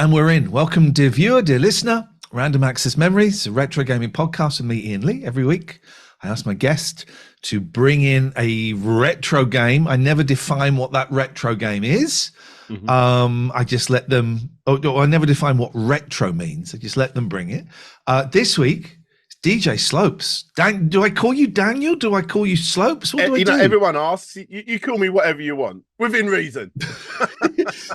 And we're in. Welcome, dear viewer, dear listener. Random Access Memories, a retro gaming podcast with me, Ian Lee. Every week, I ask my guest to bring in a retro game. I never define what that retro game is. I just let them. I never define what retro means. I just let them bring it. This week, it's DJ Slopes. Do I call you Daniel? Do I call you Slopes? What do I do? Everyone asks. You call me whatever you want, within reason.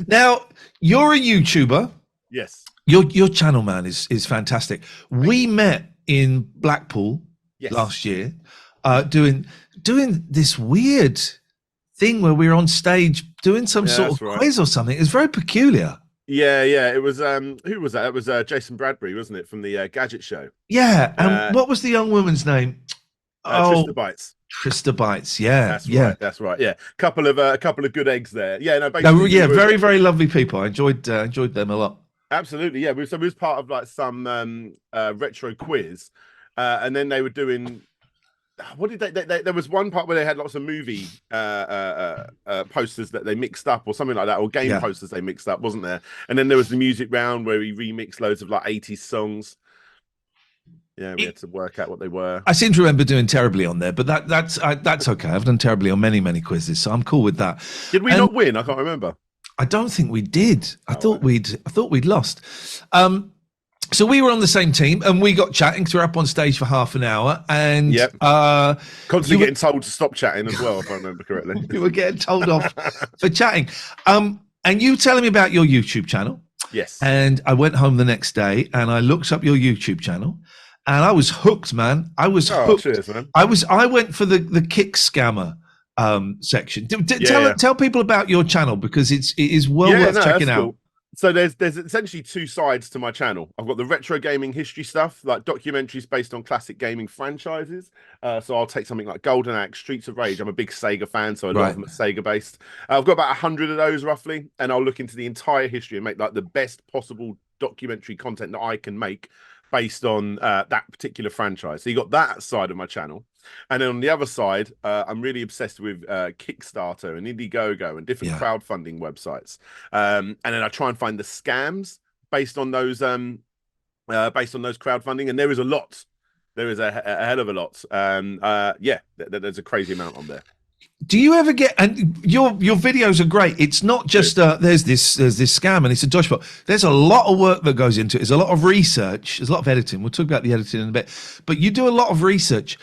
Now, you're a YouTuber. Yes. Your channel, man, is fantastic. We met in Blackpool last year, doing this weird thing where we were on stage doing some sort of quiz or something. It's very peculiar. Yeah. It was who was that? It was Jason Bradbury, wasn't it, from the Gadget Show? Yeah. And what was the young woman's name? Trista Bites. Trista Bites. Yeah. That's right. Yeah. A couple of good eggs there. Yeah. No. Very, very lovely people. I enjoyed them a lot. Absolutely. Yeah. We was part of like some retro quiz, and then they were doing. What did they? There was one part where they had lots of movie posters that they mixed up, or something like that, or game posters they mixed up, wasn't there? And then there was the music round where we remixed loads of like 80s songs. Yeah, we had to work out what they were. I seem to remember doing terribly on there, but that's okay. I've done terribly on many quizzes, so I'm cool with that. Did we not win? I can't remember. I don't think we did. I thought we'd lost. So we were on the same team, and we got chatting. So we're up on stage for half an hour, and constantly getting told to stop chatting as well, if I remember correctly. You were getting told off for chatting. And you telling me about your YouTube channel. Yes. And I went home the next day, and I looked up your YouTube channel, and I was hooked, man. I was hooked. Cheers, man. I went for the kick scammer section. Tell people about your channel, because it is worth checking out. Cool. So there's essentially two sides to my channel. I've got the retro gaming history stuff, like documentaries based on classic gaming franchises. So I'll take something like Golden Axe, Streets of Rage. I'm a big Sega fan, so a lot of them are Sega based. I've got about 100 of those roughly, and I'll look into the entire history and make like the best possible documentary content that I can make based on that particular franchise. So you got that side of my channel. And then on the other side, I'm really obsessed with Kickstarter and Indiegogo and different crowdfunding websites. And then I try and find the scams based on those crowdfunding. And there is a lot. There is a hell of a lot. There's a crazy amount on there. Do you ever get, and your videos are great. It's not just there's this scam and it's a dodgeball. There's a lot of work that goes into it. There's a lot of research. There's a lot of editing. We'll talk about the editing in a bit. But you do a lot of research.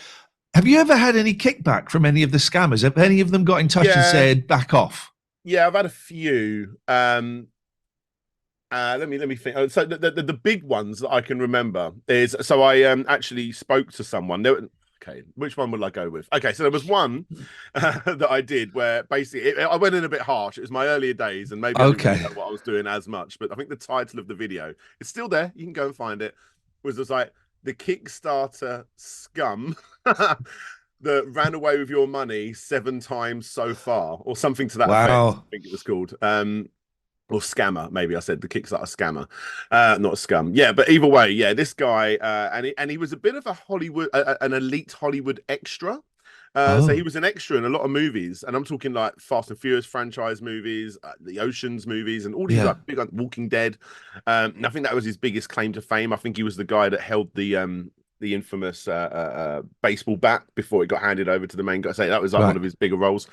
Have you ever had any kickback from any of the scammers? Have any of them got in touch and said back off? Yeah, I've had a few. Let me think. So the big ones that I can remember is, so I actually spoke to someone. Okay, which one would I go with? Okay, so there was one that I did where basically I went in a bit harsh. It was my earlier days, and maybe I didn't really know what I was doing as much. But I think the title of the video, it's still there. You can go and find it. Was just like the Kickstarter scum that ran away with your money 7 times so far, or something to that effect. I think it was called. Or scammer, maybe I said the Kickstarter scammer, not a scum. Yeah, but either way, this guy, and he was a bit of a Hollywood, an elite Hollywood extra. So he was an extra in a lot of movies, and I'm talking like Fast and Furious franchise movies, the Oceans movies, and all these like big, like Walking Dead. I think that was his biggest claim to fame. I think he was the guy that held the infamous baseball bat before it got handed over to the main guy. So that was like one of his bigger roles.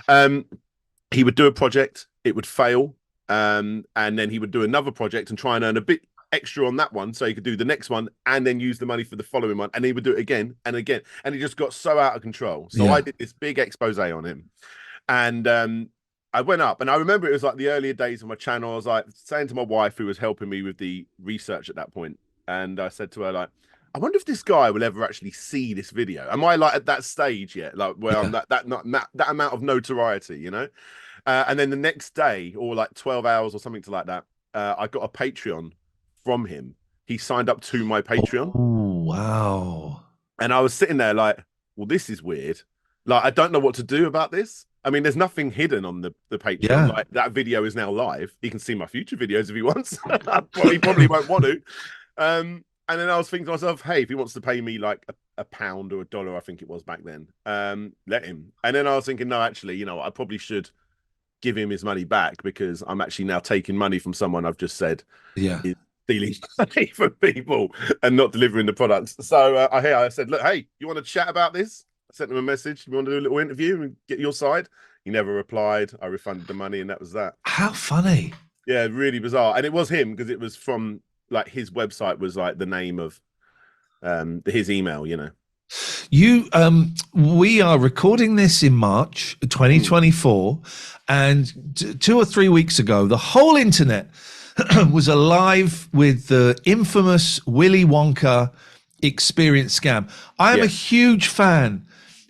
He would do a project, it would fail. And then he would do another project and try and earn a bit extra on that one so he could do the next one and then use the money for the following one, and he would do it again and again, and he just got so out of control. So I did this big expose on him, and I went up, and I remember it was like the earlier days of my channel. I was like saying to my wife, who was helping me with the research at that point, and I said to her, like, I wonder if this guy will ever actually see this video. Am I like at that stage yet, like where I'm that amount of notoriety, you know? And then the next day, or like 12 hours or something like that, I got a Patreon from him. He signed up to my Patreon. Oh, wow. And I was sitting there like, well, this is weird. Like, I don't know what to do about this. I mean, there's nothing hidden on the Patreon. Yeah. Like, that video is now live. He can see my future videos if he wants. He probably won't want to. And then I was thinking to myself, hey, if he wants to pay me like a pound or $1, I think it was back then, let him. And then I was thinking, no, actually, you know, I probably should give him his money back because I'm actually now taking money from someone I've just said Yeah. is stealing money from people and not delivering the products. So I said, look, hey, you want to chat about this? I sent him a message. You want to do a little interview and get your side? He never replied. I refunded the money, and that was that. How funny. Yeah, really bizarre. And it was him because it was from like his website was like the name of his email, you know. We are recording this in March 2024, and 2 or 3 weeks ago, the whole internet was alive with the infamous Willy Wonka experience scam. I am a huge fan,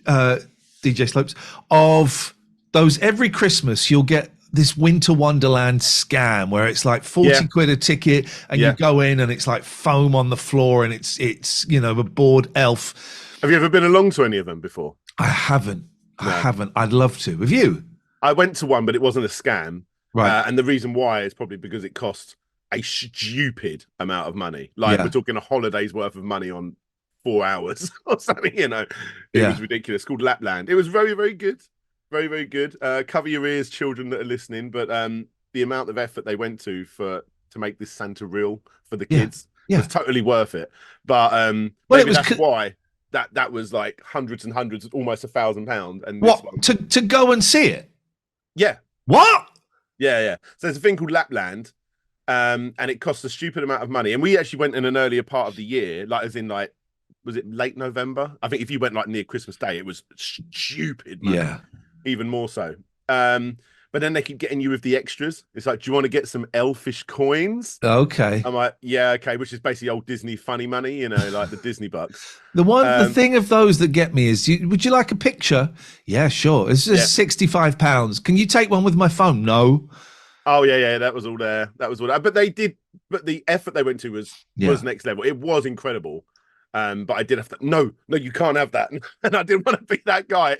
DJ Slopes, of those. Every Christmas you'll get this Winter Wonderland scam where it's like 40 quid a ticket and you go in and it's like foam on the floor and it's you know, a bored elf. Have you ever been along to any of them before? I haven't. I'd love to. Have you? I went to one, but it wasn't a scam. Right. And the reason why is probably because it cost a stupid amount of money. Like we're talking a holiday's worth of money on 4 hours or something, you know. It was ridiculous. It's called Lapland. It was very, very good. Very, very good. Cover your ears, children that are listening. But the amount of effort they went to make this Santa real for the kids was totally worth it. But maybe that's why that was like hundreds and hundreds, almost £1,000. And what to go and see it? Yeah. What? Yeah. So there's a thing called Lapland, and it costs a stupid amount of money. And we actually went in an earlier part of the year, like as in like, was it late November? I think if you went like near Christmas Day, it was stupid money. Yeah. Even more so. But then they keep getting you with the extras. It's like, do you want to get some elfish coins? Okay. I'm like, yeah, okay, which is basically old Disney funny money, you know, like the Disney bucks. The thing of those that get me is, would you like a picture? Yeah, sure. It's just £65. Can you take one with my phone? No. Oh yeah, that was all there. That was all there. But the effort they went to was next level. It was incredible. But I did have to. No, you can't have that. And I didn't want to be that guy.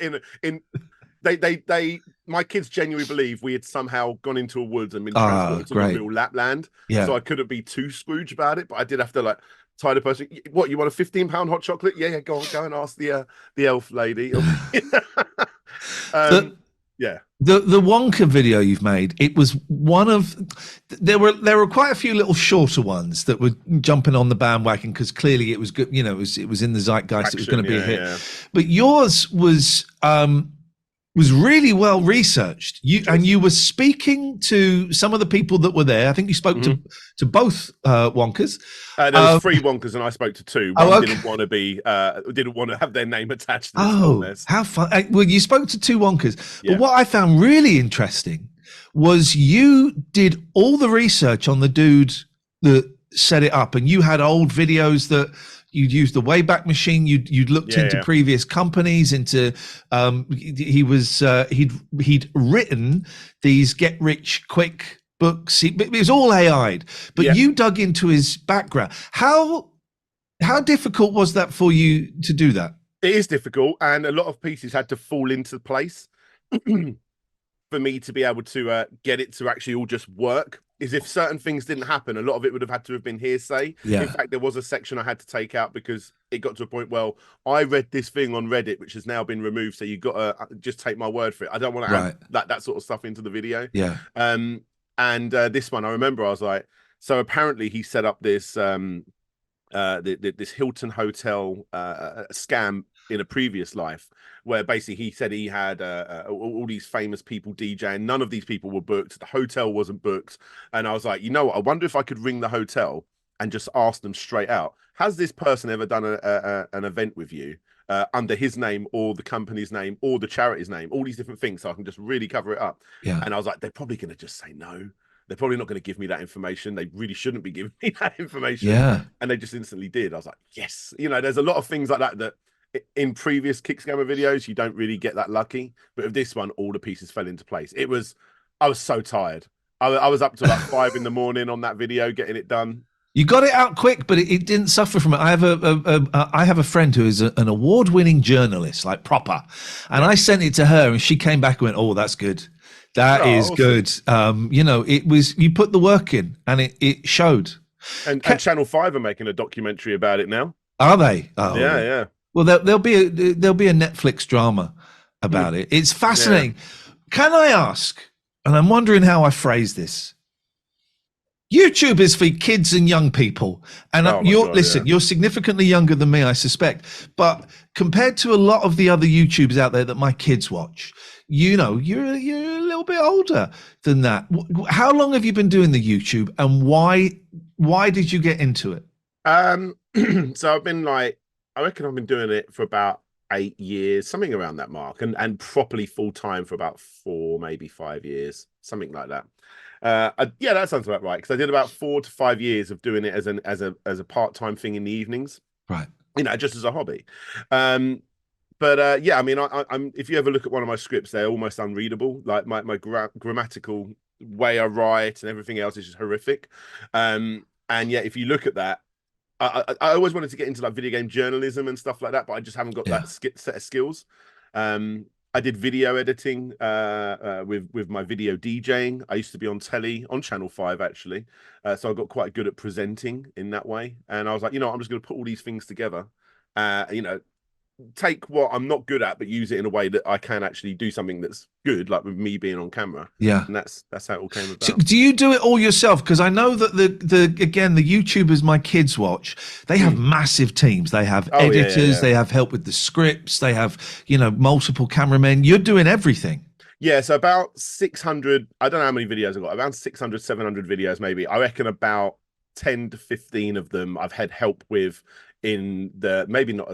My kids genuinely believe we had somehow gone into a woods and been transported to the real Lapland. Yeah. So I couldn't be too Scrooge about it, but I did have to like tie the person. What, you want a £15 hot chocolate? Yeah, go and ask the elf lady. The Wonka video you've made, it was one of there were quite a few little shorter ones that were jumping on the bandwagon because clearly it was good, you know, it was in the zeitgeist. It was going to be a hit. But yours was really well researched. You were speaking to some of the people that were there. I think you spoke to both Wonkas. There was 3 Wonkas, and I spoke to 2. One didn't want to have their name attached to this contest. How fun! Well, you spoke to 2 Wonkas, but what I found really interesting was you did all the research on the dude that set it up, and you had old videos that. You'd used the Wayback Machine. You'd looked into previous companies. Into he'd written these get rich quick books. It was all AI'd. But you dug into his background. How difficult was that for you to do that? It is difficult, and a lot of pieces had to fall into place for me to be able to get it to actually all just work. Is if certain things didn't happen, a lot of it would have had to have been hearsay. Yeah. In fact, there was a section I had to take out because it got to a point, well, I read this thing on Reddit, which has now been removed, so you got to just take my word for it. I don't want to add that sort of stuff into the video. Yeah. And this one, I remember I was like, so apparently he set up this this Hilton Hotel scam in a previous life, where basically he said he had all these famous people DJing. None of these people were booked. The hotel wasn't booked. And I was like, you know what? I wonder if I could ring the hotel and just ask them straight out, has this person ever done an event with you under his name or the company's name or the charity's name, all these different things, so I can just really cover it up. Yeah. And I was like, they're probably going to just say no. They're probably not going to give me that information. They really shouldn't be giving me that information. Yeah. And they just instantly did. I was like, yes. You know, there's a lot of things like that in previous Kick Scammer videos, you don't really get that lucky. But with this one, all the pieces fell into place. I was so tired. I was up to like 5 in the morning on that video, getting it done. You got it out quick, but it didn't suffer from it. I have a friend who is an award-winning journalist, like proper. And I sent it to her and she came back and went, oh, that's good. That is awesome. Good. You know, you put the work in and it showed. And Channel 5 are making a documentary about it now. Are they? Oh, yeah. Well, there'll be a Netflix drama about it. It's fascinating. Yeah. Can I ask? and I'm wondering how I phrase this. YouTube is for kids and young people. And Oh my God, listen, yeah. you're significantly younger than me, I suspect. But compared to a lot of the other YouTubes out there that my kids watch, you know, you're a little bit older than that. How long have you been doing the YouTube, and why did you get into it? So I've been like, I reckon I've been doing it for about 8 years, something around that mark, and properly full time for about 4, maybe 5 years, something like that. Yeah, that sounds about right, because I did about 4 to 5 years of doing it as a part-time thing in the evenings, Right. you know, just as a hobby. But yeah, I mean, I'm if you ever look at one of my scripts, they're almost unreadable. Like my grammatical way I write and everything else is just horrific. And yet, if you look at that, I always wanted to get into like video game journalism and stuff like that, but I just haven't got Yeah. that set of skills. I did video editing with my video DJing. I used to be on telly on Channel 5 actually, so I got quite good at presenting in that way. And I was like, you know, I'm just going to put all these things together. You know, take what I'm not good at, but use it in a way that I can actually do something that's good, like with me being on camera. Yeah. And that's how it all came about. So do you do it all yourself? Because I know that the YouTubers my kids watch, they have massive teams. They have editors, they have help with the scripts, they have, you know, multiple cameramen. You're doing everything. Yeah, so about 600, I don't know how many videos I've got, around 600, 700 videos maybe. I reckon about 10 to 15 of them I've had help with in the maybe not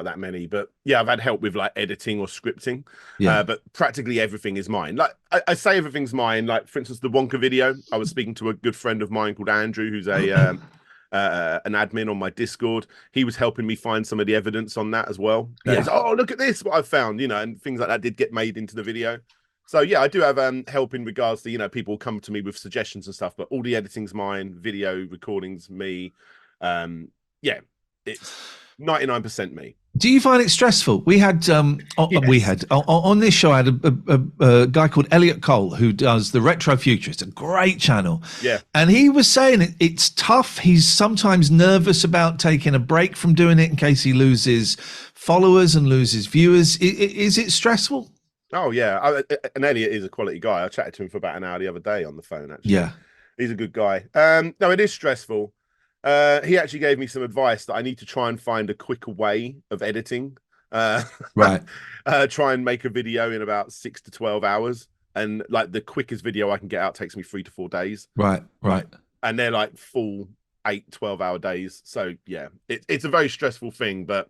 that many, but yeah, I've had help with like editing or scripting. Yeah. But practically everything is mine. Like I say everything's mine. Like for instance, the Wonka video, I was speaking to a good friend of mine called Andrew, who's an admin on my Discord. He was helping me find some of the evidence on that as well. Yeah. He's, oh, look at this, what I've found, you know, and things like that did get made into the video. So yeah, I do have help in regards to, you know, people come to me with suggestions and stuff, but all the editing's mine, video recordings me. Yeah, it's 99% me. Do you find it stressful? We had Yes. on this show, I had a guy called Elliot Cole who does the Retro Futurist, a great channel. Yeah. And he was saying it's tough. He's sometimes nervous about taking a break from doing it in case he loses followers and loses viewers. Is it stressful? Oh yeah, and Elliot is a quality guy. I chatted to him for about an hour the other day on the phone. Actually, Yeah, he's a good guy. No, it is stressful. He actually gave me some advice that I need to try and find a quicker way of editing. right. Try and make a video in about 6 to 12 hours, and like the quickest video I can get out takes me 3 to 4 days. Right. And they're like full 8-12 hour days. So yeah, it's a very stressful thing, but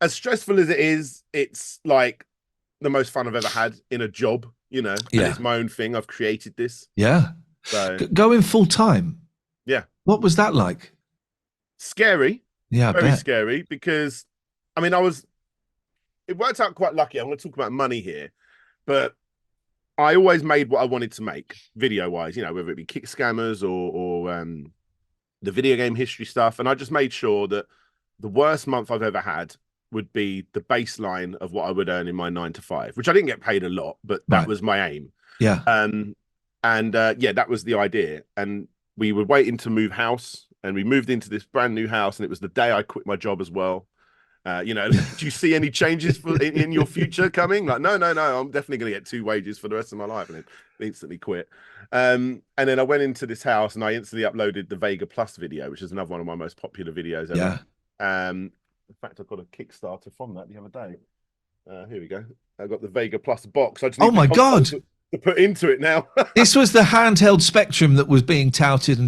as stressful as it is, it's like the most fun I've ever had in a job, you know. Yeah. And it's my own thing. I've created this. Yeah. So Going full time. Yeah. What was that like? Scary. Yeah, very scary, because I mean, it worked out quite lucky. I'm going to talk about money here, but I always made what I wanted to make video wise, you know, whether it be kick scammers or the video game history stuff. And I just made sure that the worst month I've ever had would be the baseline of what I would earn in my 9 to 5, which I didn't get paid a lot, but that was my aim. Yeah. Yeah, that was the idea. And we were waiting to move house, and we moved into this brand new house, and it was the day I quit my job as well. You know, do you see any changes in your future coming? Like, no, I'm definitely going to get 2 wages for the rest of my life, and then instantly quit. And then I went into this house, and I instantly uploaded the Vega Plus video, which is another one of my most popular videos ever. Yeah. In fact, I got a Kickstarter from that the other day. Here we go. I got the Vega Plus box. I just oh my God. To put into it now. This was the handheld Spectrum that was being touted.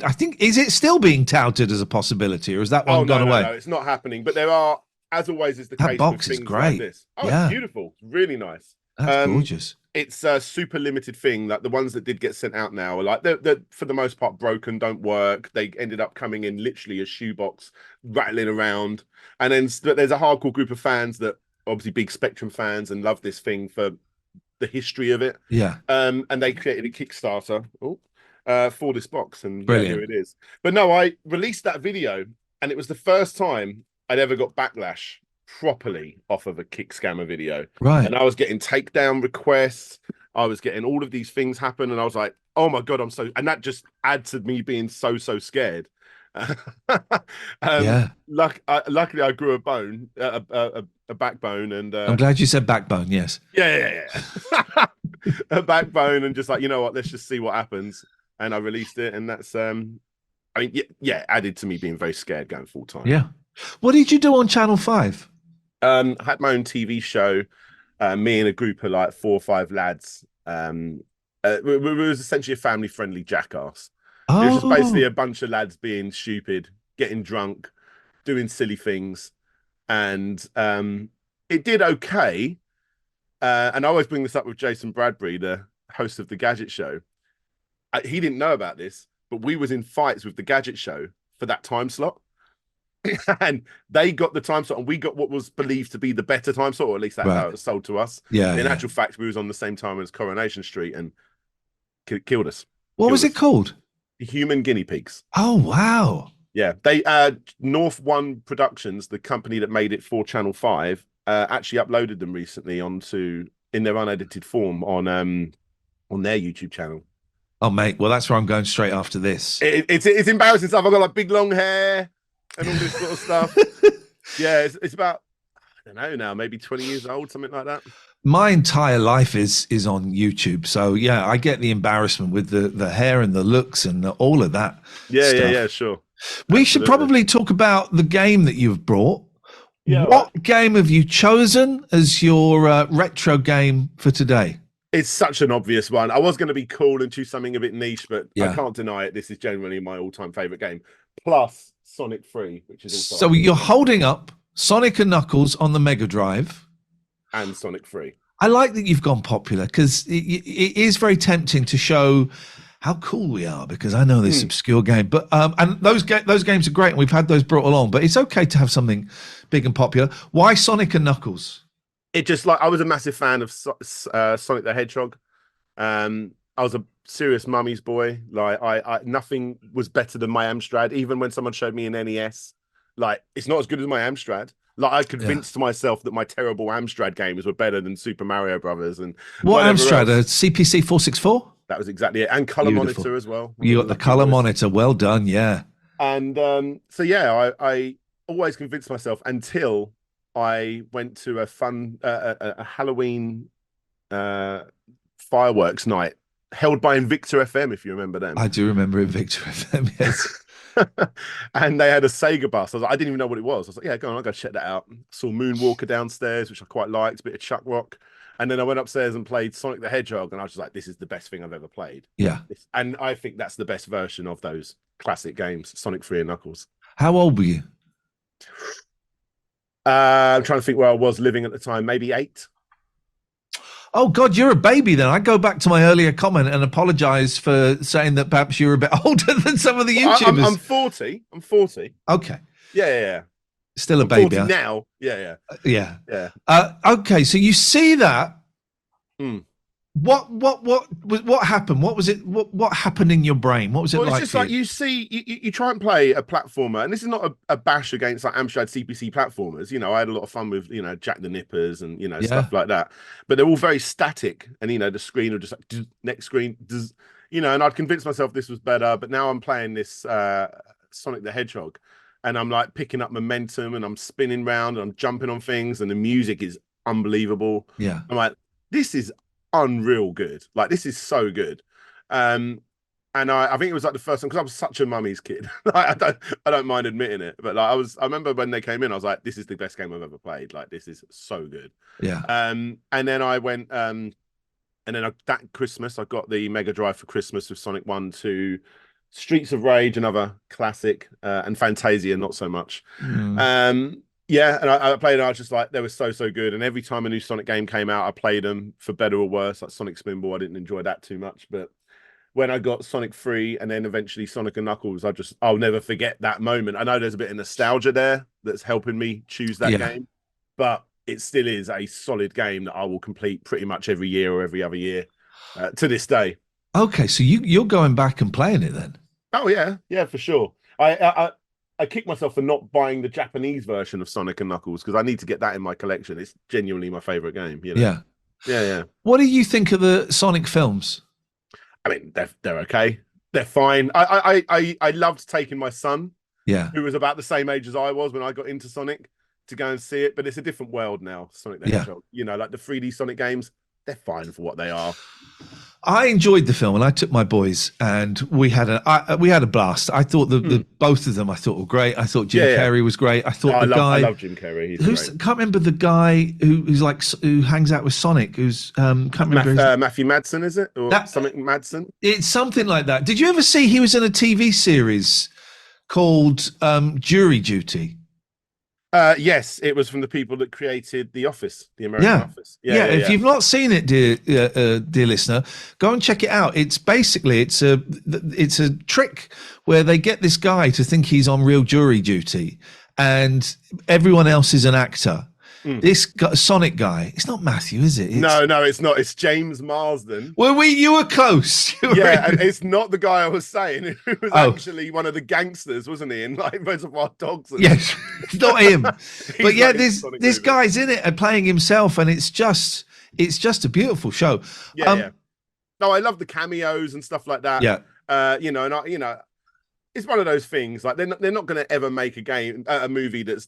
I think, is it still being touted as a possibility, or is that one gone away? No, it's not happening. But there are, as always is the case, box with is things great. like this. Oh, yeah. It's beautiful. It's really nice. That's gorgeous. It's a super limited thing. Like the ones that did get sent out now are like they're for the most part broken, don't work. They ended up coming in literally a shoebox, rattling around. And then there's a hardcore group of fans that obviously big Spectrum fans and love this thing for the history of it. Yeah. And they created a Kickstarter for this box, and yeah, here it is. But no, I released that video, and it was the first time I'd ever got backlash properly off of a kick scammer video. Right. And I was getting takedown requests. I was getting all of these things happen, and I was like, oh my God, and that just adds to me being so scared. Yeah. Luckily I grew a backbone, and I'm glad you said backbone. Yes. Yeah. a backbone and just like, you know what, let's just see what happens. And I released it, and that's I mean, yeah, added to me being very scared going full time. Yeah. What did you do on Channel 5? I had my own TV show. Me and a group of like 4 or 5 lads. It was essentially a family-friendly jackass. It was just basically Oh, a bunch of lads being stupid, getting drunk, doing silly things, and it did okay. And I always bring this up with Jason Bradbury, the host of the Gadget Show. He didn't know about this, but we was in fights with the Gadget Show for that time slot. And they got the time slot, and we got what was believed to be the better time slot, or at least that's how it was sold to us. yeah. In Yeah. actual fact, we was on the same time as Coronation Street, and killed us. What was it called? Human Guinea Pigs. Oh, wow. Yeah, they North One Productions, the company that made it for Channel 5, actually uploaded them recently onto in their unedited form on their YouTube channel. Oh, mate. Well, that's where I'm going straight after this. It's embarrassing stuff. I've got like big long hair and all this sort of stuff. Yeah, it's about, I don't know now, maybe 20 years old, something like that. My entire life is on YouTube, so yeah, I get the embarrassment with the hair and the looks and all of that. Yeah, stuff. yeah, sure. We should probably talk about the game that you've brought. Yeah, what game have you chosen as your retro game for today? It's such an obvious one. I was going to be cool and choose something a bit niche, but Yeah. I can't deny it. This is generally my all-time favorite game. Plus Sonic 3, which is also So you're holding up Sonic and Knuckles on the Mega Drive. and Sonic 3. I like that you've gone popular because it is very tempting to show how cool we are, because I know this obscure game, but and those games are great, and we've had those brought along. But it's okay to have something big and popular. Why Sonic and Knuckles? It just like I was a massive fan of Sonic the Hedgehog. I was a serious mummy's boy. Like I nothing was better than my Amstrad. Even when someone showed me an NES, like it's not as good as my Amstrad. Like I convinced myself that my terrible Amstrad games were better than Super Mario Brothers and what Amstrad? A else. CPC 464? That was exactly it, and color monitor as well. You got the color monitor. Well done, yeah. And so yeah, I always convinced myself until I went to a Halloween fireworks night held by Invicta FM, if you remember them. I do remember Invicta FM, yes. And they had a Sega bus. I was like, I didn't even know what it was. I was like, yeah, go on, I'll go check that out. Saw Moonwalker downstairs, which I quite liked, a bit of Chuck Rock. And then I went upstairs and played Sonic the Hedgehog, and I was just like, this is the best thing I've ever played. Yeah. And I think that's the best version of those classic games, Sonic 3 and Knuckles. How old were you? I'm trying to think where I was living at the time, maybe 8. Oh, God, you're a baby then. I go back to my earlier comment and apologize for saying that perhaps you're a bit older than some of the YouTubers. I'm 40. I'm 40. Okay. Yeah. Still a I'm baby. 40 now. Yeah. Okay, so you see that. Mm. What happened? What was it? What happened in your brain? What was it Well, like? it's just like you see, you try and play a platformer, and this is not a bash against like Amstrad CPC platformers. You know, I had a lot of fun with Jack the Nippers and stuff like that, but they're all very static, and the screen will just like next screen, and I'd convinced myself this was better, but now I'm playing this Sonic the Hedgehog, and I'm like picking up momentum, and I'm spinning round, and I'm jumping on things, and the music is unbelievable. Yeah, I'm like, this is unreal good. Like this is so good. And I think it was like the first time, because I was such a mummy's kid. I don't mind admitting it, but like I remember when they came in, I was like, this is the best game I've ever played. Like this is so good. Yeah. And then I went that Christmas I got the Mega Drive for Christmas with Sonic 1, 2, Streets of Rage, another classic, and Fantasia not so much. Yeah, and I played, and I was just like, they were so good. And every time a new Sonic game came out, I played them for better or worse. Like Sonic Spinball, I didn't enjoy that too much. But when I got Sonic 3 and then eventually Sonic and Knuckles, I'll never forget that moment. I know there's a bit of nostalgia there that's helping me choose that game, but it still is a solid game that I will complete pretty much every year or every other year to this day. Okay, so you're going back and playing it then? Oh yeah, for sure. I kick myself for not buying the Japanese version of Sonic and Knuckles because I need to get that in my collection. It's genuinely my favorite game. Yeah. What do you think of the Sonic films? I mean, they're okay. They're fine. I loved taking my son, who was about the same age as I was when I got into Sonic, to go and see it. But it's a different world now. Sonic the Hedgehog. Like the 3D Sonic games, they're fine for what they are. I enjoyed the film, and I took my boys, and we had a blast. I thought the both of them I thought were great. I thought Jim Carrey was great. I thought I love Jim Carrey. He's great. Can't remember the guy who hangs out with Sonic. Can't remember. Matthew Madsen, is it, or something Madsen? It's something like that. Did you ever see he was in a TV series called Jury Duty? Yes, it was from the people that created The Office, the American Office. Yeah. If you've not seen it, dear listener, go and check it out. It's basically it's a trick where they get this guy to think he's on real jury duty, and everyone else is an actor. This Sonic guy, it's not Matthew, is it? No, it's not. It's James Marsden. Well, you were close. And it's not the guy I was saying. It was actually one of the gangsters, wasn't he? In like Reservoir Dogs. Yes, it's not him. But yeah, this guy's in it and playing himself, and it's just a beautiful show. Yeah. No, I love the cameos and stuff like that. Yeah. It's one of those things. Like they're not going to ever make a movie that's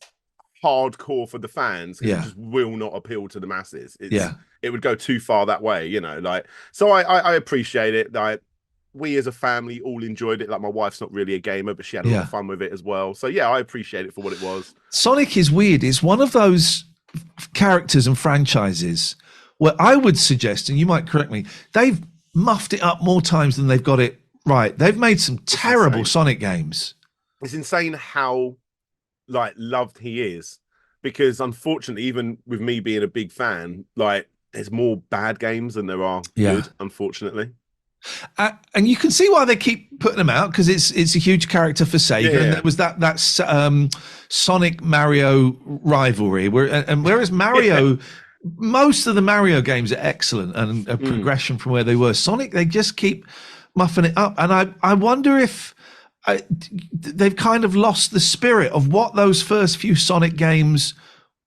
hardcore for the fans. It just will not appeal to the masses. It would go too far that way, so I appreciate it. Like we as a family all enjoyed it. Like my wife's not really a gamer, but she had a lot of fun with it as well. So yeah, I appreciate it for what it was. Sonic is weird. It's one of those characters and franchises where I would suggest, and you might correct me, they've muffed it up more times than they've got it right. They've made some terrible Sonic games. It's insane how loved he is, because unfortunately, even with me being a big fan, there's more bad games than there are good, unfortunately. And you can see why they keep putting them out, because it's a huge character for Sega, and there was that Sonic Mario rivalry, whereas Mario, most of the Mario games are excellent and a progression from where they were. Sonic, they just keep muffing it up, and I wonder if they've kind of lost the spirit of what those first few Sonic games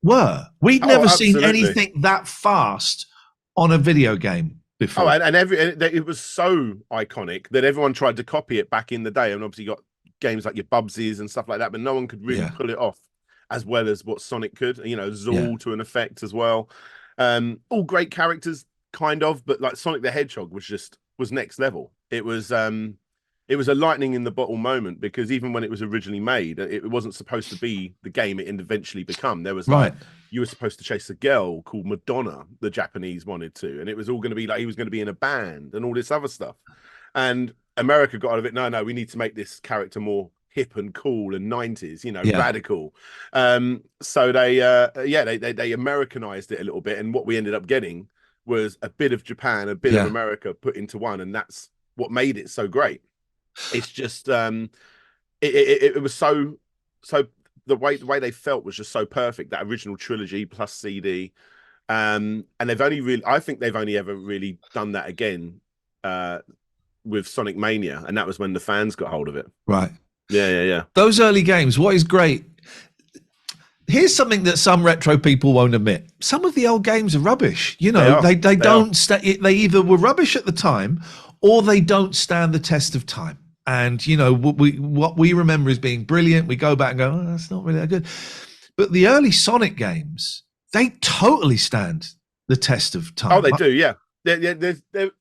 were. We'd never seen anything that fast on a video game before. And it was so iconic that everyone tried to copy it back in the day. And obviously you got games like your Bubsies and stuff like that, but no one could really pull it off as well as what Sonic could. Zool to an effect as well. All great characters, kind of, but like Sonic the Hedgehog was next level. It was a lightning in the bottle moment, because even when it was originally made, it wasn't supposed to be the game it eventually become. There was you were supposed to chase a girl called Madonna, the Japanese wanted to, and it was all going to be like he was going to be in a band and all this other stuff. And America got out of it. No, we need to make this character more hip and cool and 90s, radical. So they Americanized it a little bit, and what we ended up getting was a bit of Japan, a bit of America put into one, and that's what made it so great. It's just it was so the way they felt was just so perfect, that original trilogy plus CD, and I think they've only ever really done that again with Sonic Mania, and that was when the fans got hold of it. Right. Yeah. Those early games, what is great, here's something that some retro people won't admit: some of the old games are rubbish. They either were rubbish at the time, or they don't stand the test of time. And, what we remember as being brilliant, we go back and go, oh, that's not really that good. But the early Sonic games, they totally stand the test of time. Oh, they do, yeah.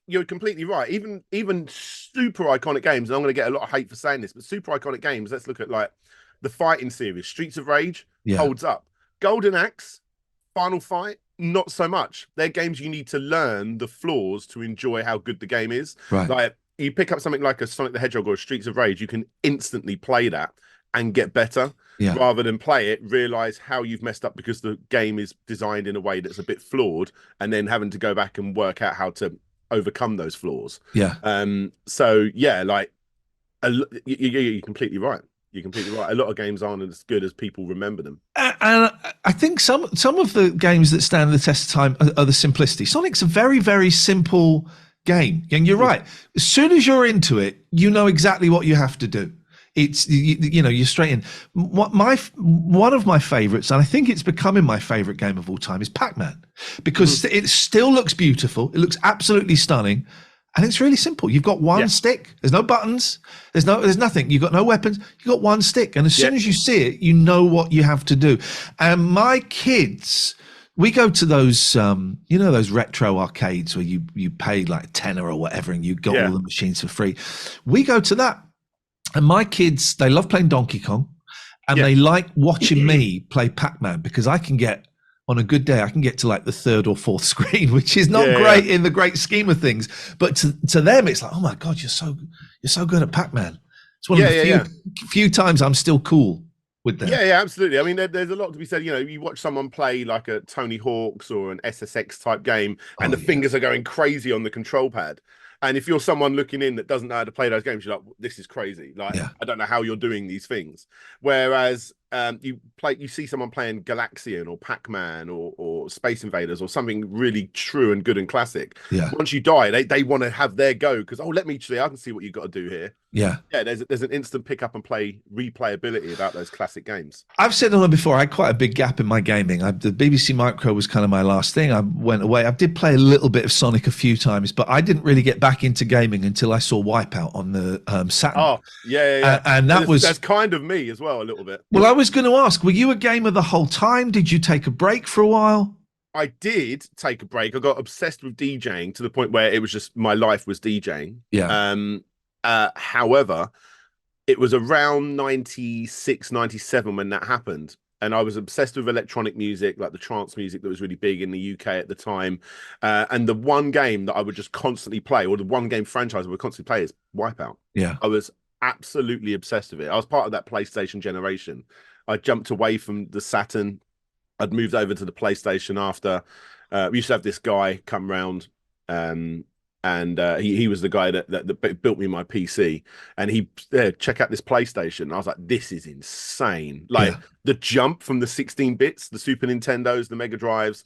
You're completely right. Even super iconic games, and I'm going to get a lot of hate for saying this, but super iconic games, let's look at like the fighting series. Streets of Rage holds up. Golden Axe, Final Fight, not so much. They're games you need to learn the flaws to enjoy how good the game is. Right. Like, you pick up something like a Sonic the Hedgehog or a Streets of Rage, you can instantly play that and get better, rather than play it, realize how you've messed up because the game is designed in a way that's a bit flawed, and then having to go back and work out how to overcome those flaws. Yeah. So yeah, like you're completely right. You're completely right. A lot of games aren't as good as people remember them. And I think some of the games that stand the test of time are the simplicity. Sonic's a very, very simple game, and you're right. As soon as you're into it, you know exactly what you have to do. It's you're straight in. One of my favorites, and I think it's becoming my favorite game of all time, is Pac-Man, because it still looks beautiful. It looks absolutely stunning, and it's really simple. You've got one stick. There's no buttons. There's nothing. You've got no weapons. You've got one stick, and as soon as you see it, you know what you have to do. And my kids We go to those, those retro arcades where you pay like tenner or whatever, and you got Yeah. all the machines for free. We go to that, and my kids, they love playing Donkey Kong, and Yeah. they like watching me play Pac-Man, because I can get, on a good day, I can get to like the third or fourth screen, which is not great in the great scheme of things. But to them, it's like, oh my God, you're so good at Pac-Man. It's one of the few times I'm still cool with them. Yeah, absolutely. I mean, there's a lot to be said. You watch someone play like a Tony Hawk's or an SSX type game, and the fingers are going crazy on the control pad. And if you're someone looking in that doesn't know how to play those games, you're like, this is crazy. Like, I don't know how you're doing these things. Whereas you see someone playing Galaxian or Pac-Man or Space Invaders or something really true and good and classic. Yeah. Once you die, they want to have their go, because, let me see, I can see what you've got to do here. Yeah. There's an instant pick up and play replayability about those classic games. I've said on it before, I had quite a big gap in my gaming. The BBC Micro was kind of my last thing. I went away. I did play a little bit of Sonic a few times, but I didn't really get back into gaming until I saw Wipeout on the Saturn. Oh, yeah. And that's kind of me as well, a little bit. Well, I was going to ask, were you a gamer the whole time? Did you take a break for a while? I did take a break. I got obsessed with DJing to the point where it was just my life was DJing. Yeah. However, it was around 96, 97 when that happened. And I was obsessed with electronic music, like the trance music that was really big in the UK at the time. And the one game that I would just constantly play, or the one game franchise I would constantly play, is Wipeout. Yeah. I was absolutely obsessed with it. I was part of that PlayStation generation. I jumped away from the Saturn. I'd moved over to the PlayStation after. We used to have this guy come round, and he was the guy that built me my PC, and he check out this PlayStation. I was like, this is insane. Like the jump from the 16 bits, the Super Nintendos, the Mega Drives,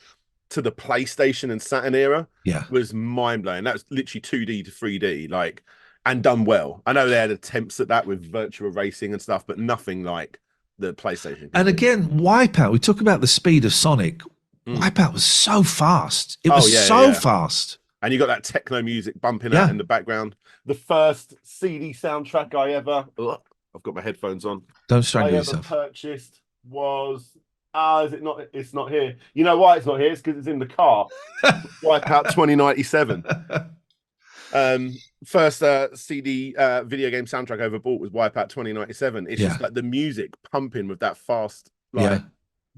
to the PlayStation and Saturn era was mind blowing. That was literally 2D to 3D, like, and done well. I know they had attempts at that with Virtua Racing and stuff, but nothing like the PlayStation. And again, Wipeout, we talk about the speed of Sonic. Wipeout was so fast. It was so fast. And you got that techno music bumping out in the background. The first CD soundtrack I ever, I've got my headphones on. Don't strangle yourself. Purchased was, is it not? It's not here. You know why it's not here? It's because it's in the car. Wipeout 2097. First CD video game soundtrack I ever bought was Wipeout 2097. It's just like the music pumping with that fast, like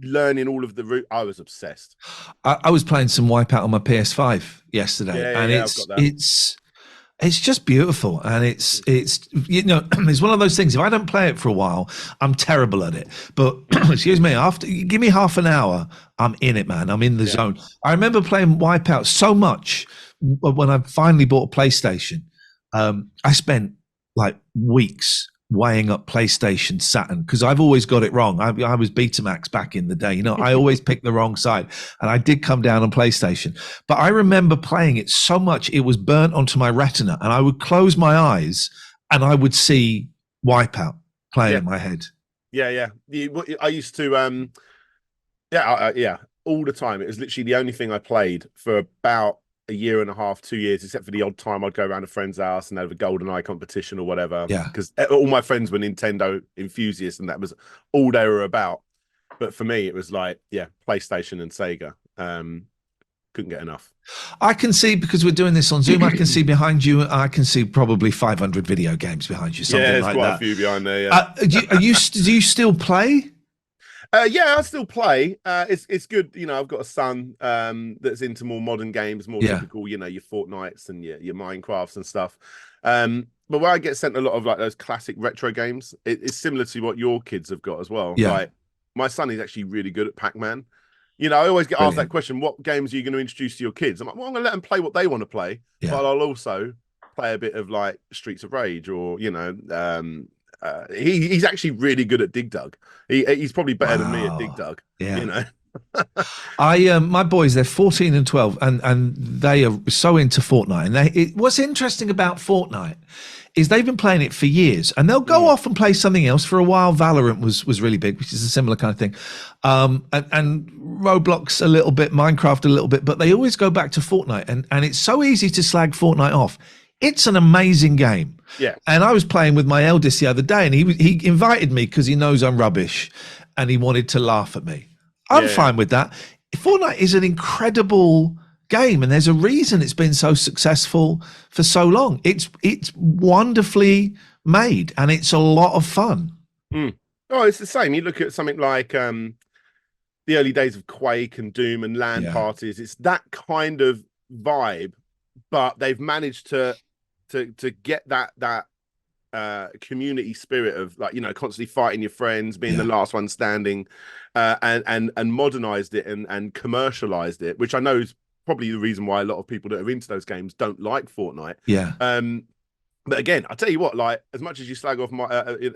learning all of the route. I was obsessed. I was playing some Wipeout on my PS5 yesterday, and it's just beautiful, and it's it's one of those things. If I don't play it for a while, I'm terrible at it. But excuse me, after give me half an hour, I'm in it, man. I'm in the zone. I remember playing Wipeout so much when I finally bought a PlayStation. I spent like weeks weighing up PlayStation, Saturn, because I've always got it wrong. I was Betamax back in the day. I always picked the wrong side, and I did come down on PlayStation. But I remember playing it so much, it was burnt onto my retina, and I would close my eyes and I would see Wipeout playing in my head. Yeah. I used to, all the time. It was literally the only thing I played for about a year and a half, 2 years, except for the odd time I'd go around a friend's house and have a GoldenEye competition or whatever. Yeah. Because all my friends were Nintendo enthusiasts, and that was all they were about. But for me, it was like, PlayStation and Sega. Couldn't get enough. I can see, because we're doing this on Zoom, I can see behind you, I can see probably 500 video games behind you, something there's like quite that. a few behind there, yeah. Do you still play? I still play. It's good. I've got a son that's into more modern games, more typical, your Fortnites and your Minecrafts and stuff. But where I get sent a lot of like those classic retro games, it's similar to what your kids have got as well. Yeah. Like my son is actually really good at Pac-Man. I always get asked that question, what games are you going to introduce to your kids? I'm like, well, I'm going to let them play what they want to play, but I'll also play a bit of like Streets of Rage or, he's actually really good at Dig Dug. He's probably better than me at Dig Dug. Yeah. My boys, they're 14 and 12, and they are so into Fortnite. And what's interesting about Fortnite is they've been playing it for years, and they'll go off and play something else. For a while, Valorant was really big, which is a similar kind of thing. And Roblox a little bit, Minecraft a little bit, but they always go back to Fortnite. And it's so easy to slag Fortnite off. It's an amazing game. Yeah. And I was playing with my eldest the other day, and he invited me because he knows I'm rubbish, and he wanted to laugh at me. I'm fine with that. Fortnite is an incredible game, and there's a reason it's been so successful for so long. It's wonderfully made, and it's a lot of fun. Oh, it's the same. You look at something like the early days of Quake and Doom and LAN parties. It's that kind of vibe, but they've managed to get that community spirit of, like, you know, constantly fighting your friends, being the last one standing, and modernized it and commercialized it, which I know is probably the reason why a lot of people that are into those games don't like Fortnite. But again, I tell you what, like, as much as you slag off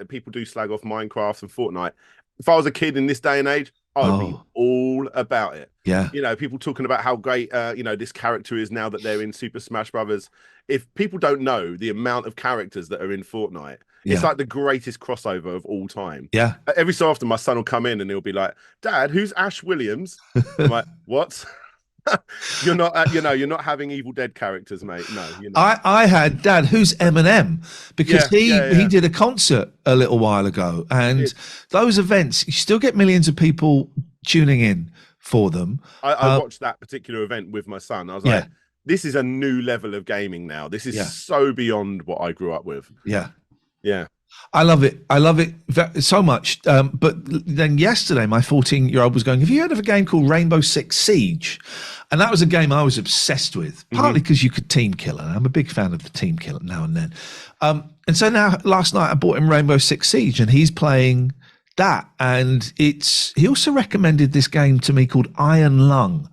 people do slag off Minecraft and Fortnite, if I was a kid in this day and age, I would be all about it. You know, people talking about how great you know, this character is now that they're in Super Smash Brothers. If people don't know the amount of characters that are in Fortnite, it's like the greatest crossover of all time. Every so often my son will come in and he'll be like, "Dad, who's Ash Williams?" I'm like, "What?" You're not, you know, you're not having Evil Dead characters, mate. No, you know. I had, "Dad, who's Eminem?" Because he did a concert a little while ago, and those events, you still get millions of people tuning in for them. I watched that particular event with my son. I was like, this is a new level of gaming now. This is so beyond what I grew up with. I love it. I love it so much. But then yesterday, my 14-year-old was going, "Have you heard of a game called Rainbow Six Siege?" And that was a game I was obsessed with, partly because you could team kill, and I'm a big fan of the team kill now and then. And so now, last night, I bought him Rainbow Six Siege, and he's playing that. And he also recommended this game to me called Iron Lung,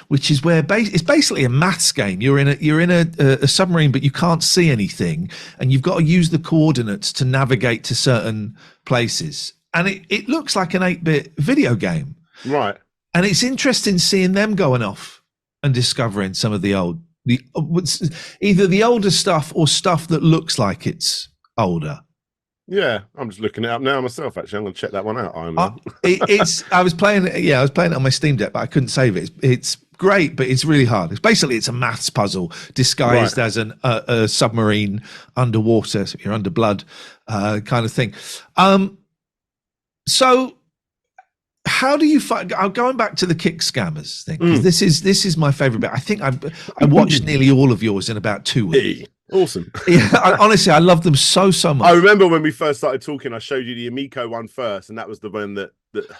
which is where it's basically a maths game. You're in a submarine, but you can't see anything, and you've got to use the coordinates to navigate to certain places. And it looks like an 8-bit video game, right? And it's interesting seeing them going off and discovering some of either the older stuff or stuff that looks like it's older. Yeah, I'm just looking it up now myself. Actually, I'm going to check that one out. I was playing it on my Steam Deck, but I couldn't save it. It's great, but it's really hard. It's a maths puzzle disguised as a submarine underwater, so you're under blood, kind of thing. So how do you find? I'm going back to the kick scammers thing, because this is my favorite bit. I think I watched nearly all of yours in about 2 weeks. Awesome. Honestly, I love them so much. I remember when we first started talking, I showed you the Amico one first, and that was the one that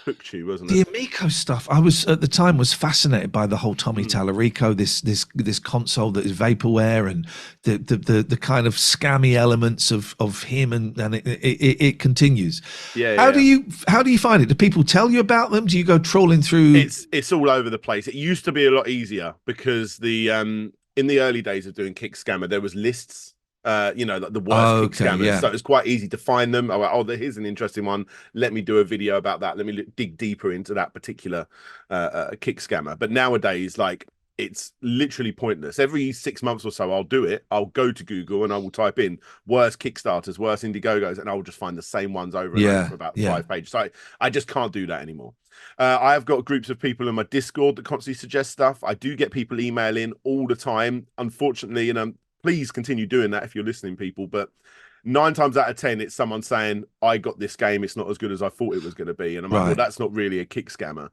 hooked you, wasn't it? The Amico stuff, I was at the time facinated by the whole Tommy Tallarico, this console that is vaporware, and the kind of scammy elements of him, and it continues. How do you find it? Do people tell you about them? Do you go trawling through? It's all over the place. It used to be a lot easier because in the early days of doing Kick Scammer, there was lists, you know, like the worst Kick Scammers. So it was quite easy to find them. I went, here's an interesting one. Let me do a video about that. Let me dig deeper into that particular Kick Scammer. But nowadays, like, it's literally pointless. Every 6 months or so, I'll do it. I'll go to Google and I will type in worst Kickstarters, worst Indiegogos, and I will just find the same ones over and over for about 5 pages. So I just can't do that anymore. I have got groups of people in my Discord that constantly suggest stuff. I do get people emailing all the time, unfortunately, and please continue doing that if you're listening, people. But 9 times out of 10, it's someone saying, "I got this game. It's not as good as I thought it was going to be." And I'm like, well, that's not really a Kick Scammer.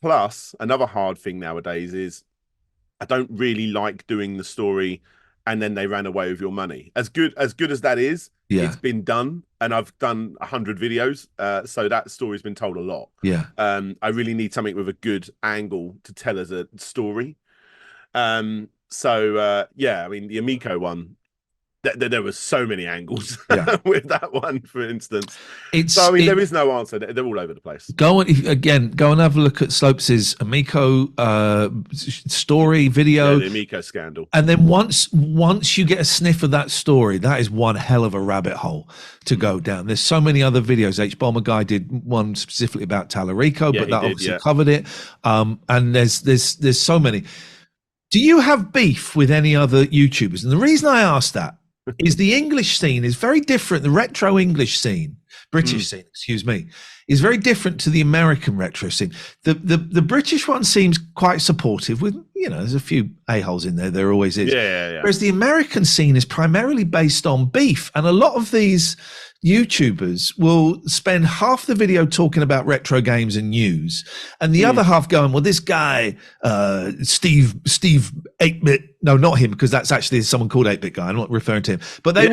Plus, another hard thing nowadays is I don't really like doing the story and then they ran away with your money. As good as that is, it's been done, and I've done 100 videos, so that story's been told a lot. I really need something with a good angle to tell as a story. I mean, the Amico one, there was so many angles with that one, for instance. There is no answer. They're all over the place. Go and have a look at Slopes' Amico story video. The Amico scandal. And then once you get a sniff of that story, that is one hell of a rabbit hole to go down. There's so many other videos. H-Bomber Guy did one specifically about Tallarico, but that obviously covered it. And there's so many. Do you have beef with any other YouTubers? And the reason I asked that is the English scene is very different. The retro English scene, British scene, excuse me, is very different to the American retro scene. The British one seems quite supportive, with you know, there's a few a-holes in there. There always is. Yeah. Whereas the American scene is primarily based on beef. And a lot of these YouTubers will spend half the video talking about retro games and news, and the other half going, well, this guy, Steve 8-bit, no, not him, because that's actually someone called 8-bit guy. I'm not referring to him, but they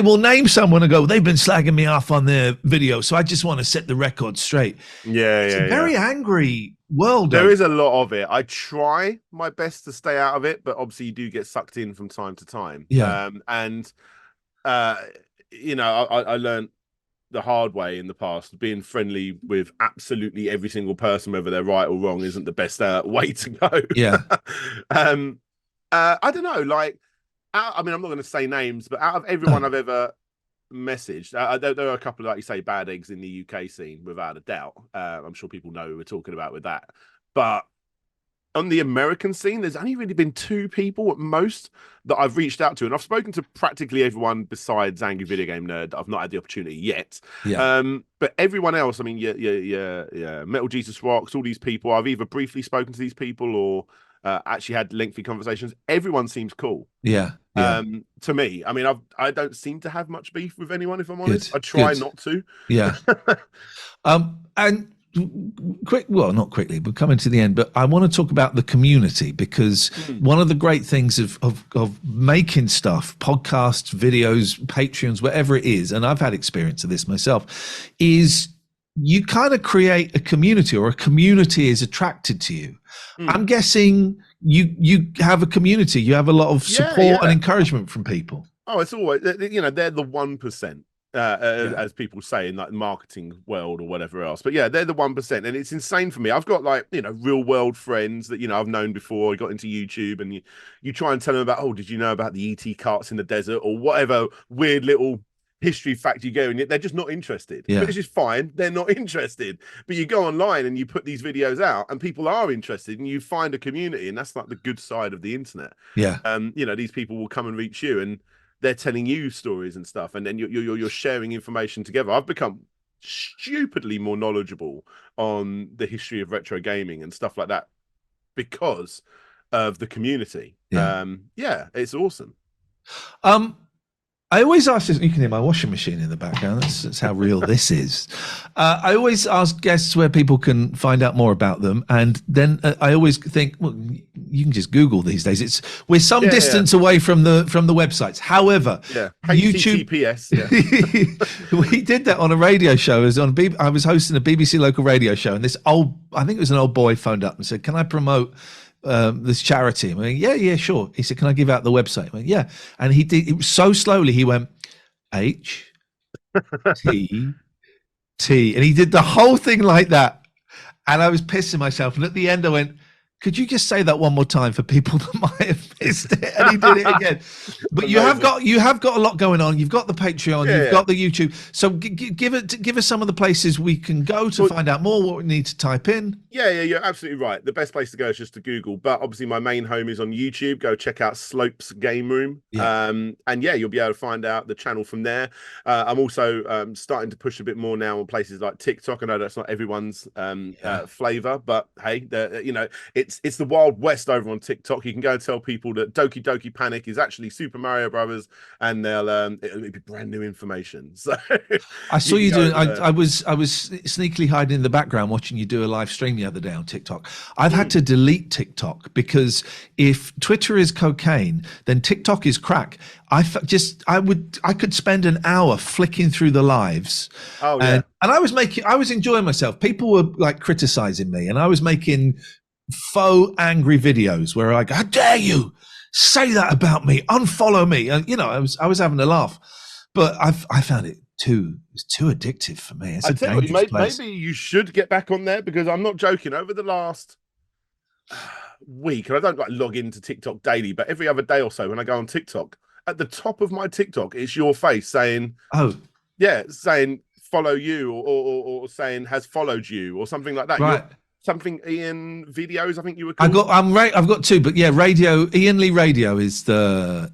will name someone and go, they've been slagging me off on their video, so I just want to set the record straight. It's a very angry world. There is a lot of it. I try my best to stay out of it, but obviously you do get sucked in from time to time. You know, I learned the hard way in the past. Being friendly with absolutely every single person, whether they're right or wrong, isn't the best way to go. I don't know. Like, I mean, I'm not going to say names, but out of everyone I've ever messaged, there are a couple of, like you say, bad eggs in the UK scene, without a doubt. I'm sure people know who we're talking about with that. But on the American scene, there's only really been 2 people at most that I've reached out to, and I've spoken to practically everyone besides Angry Video Game Nerd. I've not had the opportunity yet. But everyone else, I mean, Metal Jesus Rocks, all these people, I've either briefly spoken to these people or actually had lengthy conversations. Everyone seems cool. To me, I mean, I don't seem to have much beef with anyone, if I'm honest. I try not to. And not quickly, but coming to the end, but I want to talk about the community, because one of the great things of making stuff, podcasts, videos, Patreons, whatever it is, and I've had experience of this myself, is you kind of create a community, or a community is attracted to you. I'm guessing you have a community, you have a lot of support and encouragement from people. Oh, it's always, you know, they're the 1%. As people say in like the marketing world or whatever else, but they're the 1%, and it's insane for me. I've got, like, you know, real world friends that, you know, I've known before I got into YouTube, and you try and tell them about, oh, did you know about the ET carts in the desert, or whatever weird little history fact you go, and they're just not interested. Which is fine, they're not interested. But you go online and you put these videos out, and people are interested, and you find a community, and that's like the good side of the internet. You know, these people will come and reach you, and they're telling you stories and stuff, and then you're sharing information together. I've become stupidly more knowledgeable on the history of retro gaming and stuff like that because of the community. It's awesome. I always ask this, you can hear my washing machine in the background. That's how real this is. I always ask guests where people can find out more about them. And then I always think, well, you can just Google these days. We're some distance away from the websites. However, YouTube, we did that on a radio show. I was hosting a BBC local radio show, and I think it was an old boy, phoned up and said, can I promote this charity? I mean, yeah, sure. He said, can I give out the website? I went, yeah. And he did it was so slowly. He went HTT, and he did the whole thing like that. And I was pissing myself. And at the end, I went, could you just say that one more time for people that might have missed it? And he did it again. But you have got a lot going on. You've got the Patreon, you've got the YouTube. So give us some of the places we can go to find out more, what we need to type in. Yeah, you're absolutely right. The best place to go is just to Google. But obviously, my main home is on YouTube. Go check out Slopes Game Room. And you'll be able to find out the channel from there. I'm also starting to push a bit more now on places like TikTok. I know that's not everyone's flavor, but hey, you know, it's the Wild West over on TikTok. You can go and tell people that Doki Doki Panic is actually Super Mario Brothers, and it'll be brand new information. So I saw you doing. I was sneakily hiding in the background watching you do a live stream the other day on TikTok. I've had to delete TikTok because if Twitter is cocaine, then TikTok is crack. I could spend an hour flicking through the lives. And I was enjoying myself. People were like criticizing me, and I was making faux angry videos where I go, how dare you say that about me, unfollow me. And you know, I was having a laugh, but I found it too addictive for me. It's a dangerous place. Maybe you should get back on there, because I'm not joking, over the last week, and I don't like log into TikTok daily, but every other day or so when I go on TikTok, at the top of my TikTok it's your face saying saying follow you, or saying has followed you, or something like that. Right. Something Ian videos, I think you were called. I've got 2, but radio, Ian Lee Radio is the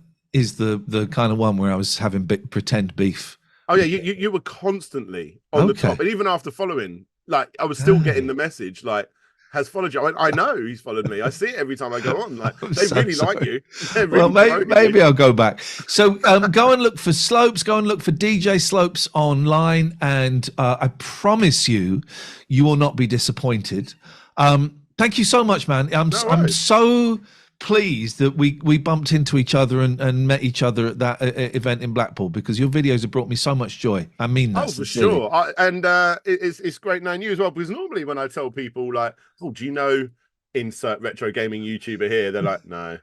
kind of one where I was having pretend beef. Oh yeah, you were constantly on the top, and even after following, like, I was still getting the message like, has followed you. I know he's followed me. I see it every time I go on. Like, I'm they so really sorry. like you. They're Well, really promoting maybe you. I'll go back. So go and look for Slopes. Go and look for DJ Slopes online, and I promise you, you will not be disappointed. Thank you so much, man. I'm worries. so pleased that we bumped into each other and met each other at that event in Blackpool, because your videos have brought me so much joy. I mean that. Oh, for sincerely. sure. It's great knowing you as well, because normally when I tell people like, oh, do you know insert retro gaming YouTuber here? They're like, no.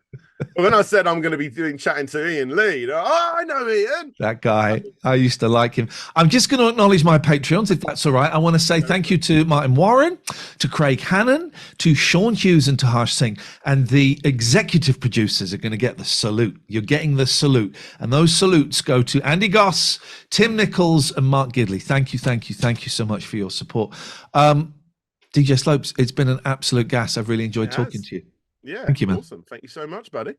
But when I said I'm going to be chatting to Ian Lee, they're like, oh, I know Ian. That guy, I used to like him. I'm just going to acknowledge my Patreons, if that's all right. I want to say thank you to Martin Warren, to Craig Hannon, to Sean Hughes, and to Harsh Singh. And the executive producers are going to get the salute. You're getting the salute. And those salutes go to Andy Goss, Tim Nichols, and Mark Gidley. Thank you, thank you, thank you so much for your support. DJ Slopes, it's been an absolute gas. I've really enjoyed talking to you. Yeah. Thank you, man. Awesome. Thank you so much, buddy.